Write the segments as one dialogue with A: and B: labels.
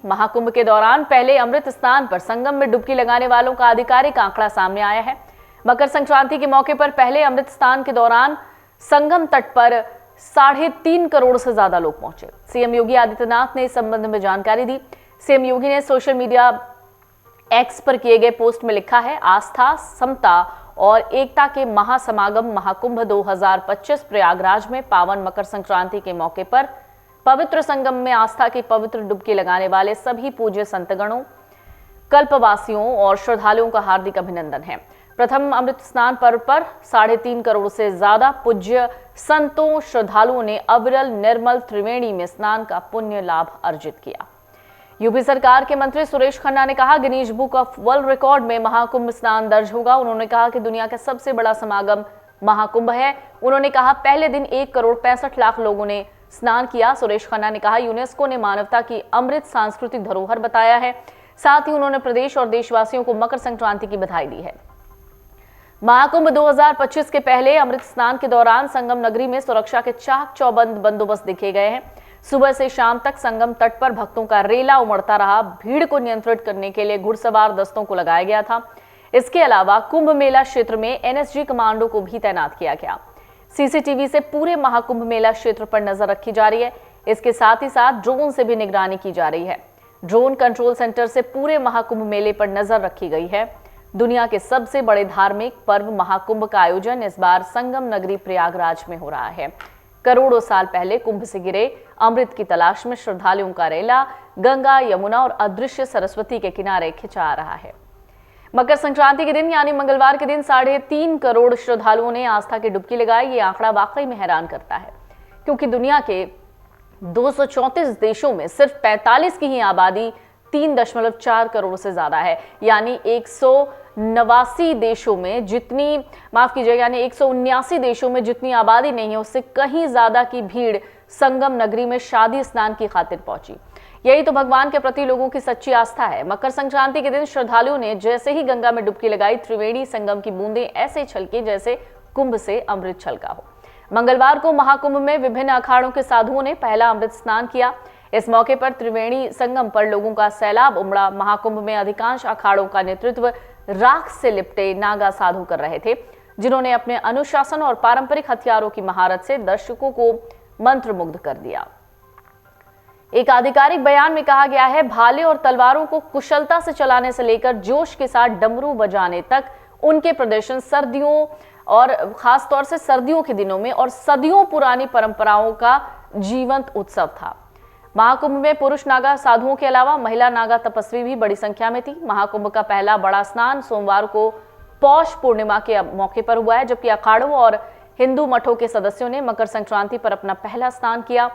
A: महाकुंभ के दौरान पहले अमृत स्नान पर संगम में डुबकी लगाने वालों का आधिकारिक आंकड़ा सामने आया है। मकर संक्रांति के मौके पर पहले अमृत स्नान के दौरान संगम तट पर 3.5 करोड़ से ज्यादा लोग पहुंचे। सीएम योगी आदित्यनाथ ने इस संबंध में जानकारी दी। सीएम योगी ने सोशल मीडिया एक्स पर किए गए पोस्ट में लिखा है, आस्था, समता और एकता के महासमागम महाकुंभ 2025 प्रयागराज में पावन मकर संक्रांति के मौके पर पवित्र संगम में आस्था की पवित्र डुबकी लगाने वाले सभी पूज्य संतगणों, कल्पवासियों और श्रद्धालुओं का हार्दिक अभिनंदन है। प्रथम अमृत स्नान पर्व पर 3.5 करोड़ से ज्यादा पूज्य संतों, श्रद्धालुओं ने अविरल निर्मल त्रिवेणी में स्नान का पुण्य लाभ अर्जित किया। यूपी सरकार के मंत्री सुरेश खन्ना ने कहा, Guinness book of world record में महाकुंभ स्नान दर्ज होगा। उन्होंने कहा कि दुनिया का सबसे बड़ा समागम महाकुंभ है। उन्होंने कहा, पहले दिन 1 करोड़ 65 लाख लोगों ने स्नान किया। सुरेश खन्ना ने कहा, यूनेस्को ने मानवता की अमृत सांस्कृतिक धरोहर बताया है। साथ ही उन्होंने प्रदेश और देशवासियों को मकर संक्रांति की बधाई दी है। महाकुंभ 2025 के पहले अमृत स्नान के दौरान संगम नगरी में सुरक्षा के चाक चौबंद बंदोबस्त देखे गए हैं। सुबह से शाम तक संगम तट पर भक्तों का रेला उमड़ता रहा। भीड़ को नियंत्रित करने के लिए घुड़सवार दस्तों को लगाया गया था। इसके अलावा कुंभ मेला क्षेत्र में एनएसजी कमांडो को भी तैनात किया गया। सीसीटीवी से पूरे महाकुंभ मेला क्षेत्र पर नजर रखी जा रही है। इसके साथ ही साथ ड्रोन से भी निगरानी की जा रही है। ड्रोन कंट्रोल सेंटर से पूरे महाकुंभ मेले पर नजर रखी गई है। दुनिया के सबसे बड़े धार्मिक पर्व महाकुंभ का आयोजन इस बार संगम नगरी प्रयागराज में हो रहा है। करोड़ों साल पहले कुंभ से गिरे अमृत की तलाश में श्रद्धालुओं का रेला गंगा, यमुना और अदृश्य सरस्वती के किनारे खिंचा आ रहा है। मकर संक्रांति के दिन यानी मंगलवार के दिन 3.5 करोड़ श्रद्धालुओं ने आस्था की डुबकी लगाई। ये आंकड़ा वाकई में हैरान करता है, क्योंकि दुनिया के 234 देशों में सिर्फ 45 की ही आबादी 3.4 करोड़ से ज्यादा है। यानी 189 देशों में जितनी यानी 179 देशों में जितनी आबादी नहीं है, उससे कहीं ज्यादा की भीड़ संगम नगरी में शादी स्नान की खातिर पहुंची। यही तो भगवान के प्रति लोगों की सच्ची आस्था है। मकर संक्रांति के दिन श्रद्धालुओं ने जैसे ही गंगा में डुबकी लगाई, त्रिवेणी संगम की बूंदें ऐसे छलकी जैसे कुंभ से अमृत छलका हो। मंगलवार को महाकुंभ में विभिन्न अखाड़ों के साधुओं ने पहला अमृत स्नान किया। इस मौके पर त्रिवेणी संगम पर लोगों का सैलाब उमड़ा। महाकुंभ में अधिकांश अखाड़ों का नेतृत्व राख से लिपटे नागा साधु कर रहे थे, जिन्होंने अपने अनुशासन और पारंपरिक हथियारों की महारत से दर्शकों को मंत्रमुग्ध कर दिया। एक आधिकारिक बयान में कहा गया है, भाले और तलवारों को कुशलता से चलाने से लेकर जोश के साथ डमरू बजाने तक उनके प्रदर्शन सर्दियों और खासतौर से सर्दियों के दिनों में और सदियों पुरानी परंपराओं का जीवंत उत्सव था। महाकुंभ में पुरुष नागा साधुओं के अलावा महिला नागा तपस्वी भी बड़ी संख्या में थी। महाकुंभ का पहला बड़ा स्नान सोमवार को पौष पूर्णिमा के मौके पर हुआ है, जबकि अखाड़ों और हिंदू मठों के सदस्यों ने मकर संक्रांति पर अपना पहला स्नान किया।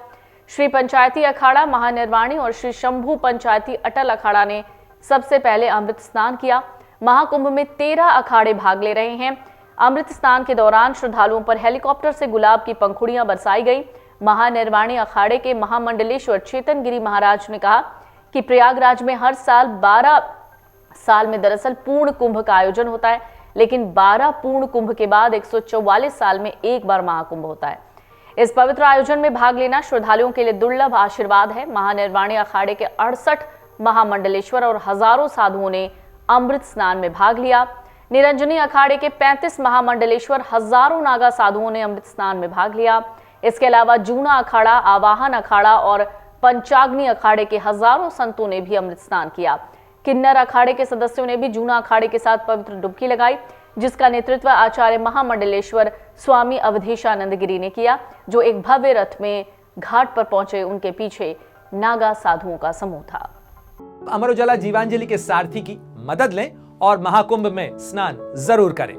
A: श्री पंचायती अखाड़ा महानिर्वाणी और श्री शंभू पंचायती अटल अखाड़ा ने सबसे पहले अमृत स्नान किया। महाकुंभ में 13 अखाड़े भाग ले रहे हैं। अमृत स्नान के दौरान श्रद्धालुओं पर हेलीकॉप्टर से गुलाब की पंखुड़ियां बरसाई गई। महानिर्वाणी अखाड़े के महामंडलेश्वर चेतन गिरी महाराज ने कहा कि प्रयागराज में हर साल 12 साल में दरअसल पूर्ण कुंभ का आयोजन होता है, लेकिन 12 पूर्ण कुंभ के बाद 144 साल में एक बार महाकुंभ होता है। इस पवित्र आयोजन में भाग लेना श्रद्धालुओं के लिए दुर्लभ आशीर्वाद है। महानिर्वाणी अखाड़े के 68 महामंडलेश्वर और हजारों साधुओं ने अमृत स्नान में भाग लिया। निरंजनी अखाड़े के 35 महामंडलेश्वर, हजारों नागा साधुओं ने अमृत स्नान में भाग लिया। इसके अलावा जूना अखाड़ा, आवाहन अखाड़ा और पंचाग्नि अखाड़े के हजारों संतों ने भी अमृत स्नान किया। किन्नर अखाड़े के सदस्यों ने भी जूना अखाड़े के साथ पवित्र डुबकी लगाई, जिसका नेतृत्व आचार्य महामंडलेश्वर स्वामी अवधेशानंद गिरी ने किया, जो एक भव्य रथ में घाट पर पहुंचे। उनके पीछे नागा साधुओं का समूह था।
B: अमर उजाला जीवांजलि के सारथी की मदद लें और महाकुंभ में स्नान जरूर करें।